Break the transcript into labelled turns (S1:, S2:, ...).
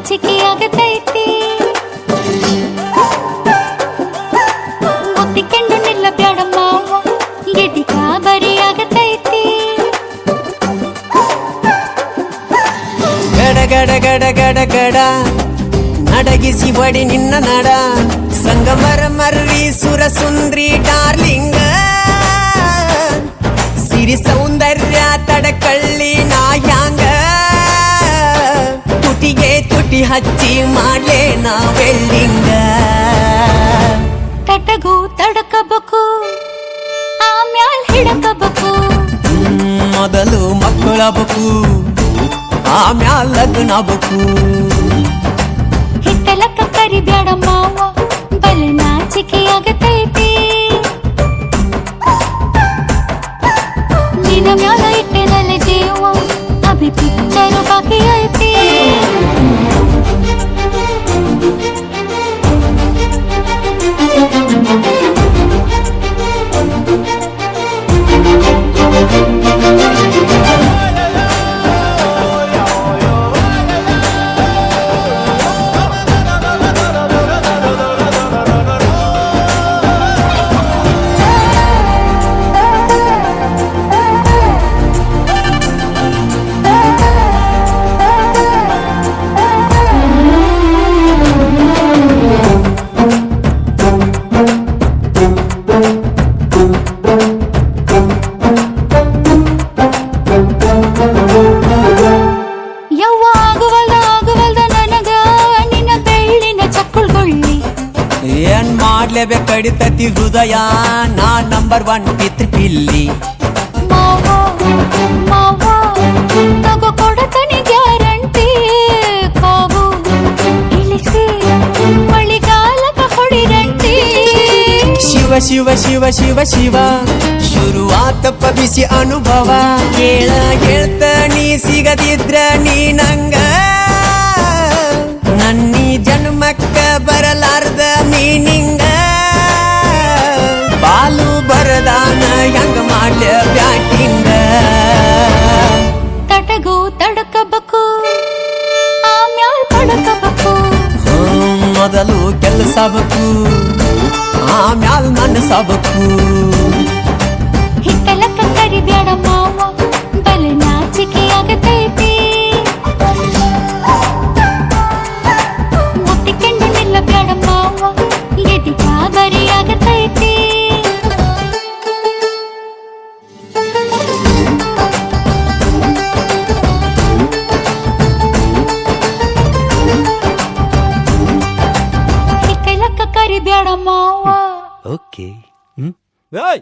S1: ನಾಚಿಕೆ ಆಗತೈತಿ ಮುತ್ತಿಕೊಂಡು ನಿಲ್ಲ ಬ್ಯಾಡ ಮಾವ ಗೆದಿ ಗಾಬರಿ ಆಗತೈತಿ
S2: ಗಡ ಗಡ ಗಡ ಗಡ ಗಡ ನಡಗಿಸಿ ಬಡಿ ನಿನ್ನ ನಡ ಸಂಗಮರ ಮರ್ರಿ ಸುರ ಸುಂದ್ರಿ ಡಾರ್ಲಿಂಗ ಸಿರಿ ಸೌಂದರ್ಯ ತಡಕಳ್ಳಿ ನಾಯಾಂಗ ತುಟಿಗೆ ತುಟಿ ಹಚ್ಚಿ ಮಾಡ್ಲೇ ನಾವೆಲ್ಲಿಂಗ
S1: ತಟಗೂ ತಡಕಬೇಕು ಆಮ್ಯಾಲ್ ಹಿಡಕಬೇಕು
S2: ಮೊದಲು ಮಕ್ಕಳಬೇಕು ಆಮ್ಯಾಲ್ ಲಗ್ನಬೇಕು
S1: ಹಿತ್ತಲಕ್ಕ ಕರಿ ಬ್ಯಾಡ ಮಾವ ಬಲ ನಾಚಿಕೆ ಆಗತೈತಿ ನಿನ್ನ ಮ್ಯಾಲ ಇಟ್ಟೆನಲ್ಲ ಜೀವ ಅಭಿ ಪಿಕ್ಚರು ಬಾಕಿ ಐತಿ
S2: ಏನ್ ಮಾಡ್ಲೇಬೇಕು ಕಡಿತತಿ ಹೃದಯ ನಾ ನಂಬರ್ 1 ಪಿತ್ರ ಪಿಲ್ಲಿ
S1: ಮಾವ ಮಾವ ತಗೋ ಕೊಡತನಿ ಗ್ಯಾರಂಟಿ ಕಾವು ಇಳಿಸಿ ಮಳಿಗಾಲಕ ಹೊಡಿರಂಟಿ
S2: ಶಿವ ಶಿವ ಶಿವ ಶಿವ ಶಿವ ಶುರುವಾತಪ್ಪ ಬಿಸಿ ಅನುಭವ ಕೇಳ ಹೇಳ್ತ ನೀ ಸಿಗದಿದ್ರ ನೀ ನಂಗ ನನ್ನೀ ಜನ್ಮಕ್ಕ ಬರಲಾರ್ದ ನೀನಿಂಗ ಬಾಲು ಬರದಾನ ಹೆಂಗ ಮಾಡ್ಯ ಬ್ಯಾಟಿಂಗ
S1: ತಟಗೂ ತಡಕಬೇಕು ಆಮ್ಯಾಲ್ ಪಡಕಬೇಕು
S2: ಮೊದಲು ಕೆಲಸಬೇಕು ಆಮ್ಯಾಲ್ ಮನಸಬೇಕು
S1: ಹಿತ್ತಲಕ್ಕ ಕರಿ ಬ್ಯಾಡ ಮಾವ ಬಲ ನಾಚಿಕೆ ಆಗತೈತಿ ಮುತ್ತಿಕೊಂಡು ನಿಲ್ಲ ಬ್ಯಾಡ ಮಾವ ಎದಿ ಗಾಬರಿ ಆಗತೈತಿ ಹಿತ್ತಲಕ್ಕ ಕರಿ ಬ್ಯಾಡ ಮಾವ
S2: ಓಕೆ
S3: ಏಯ್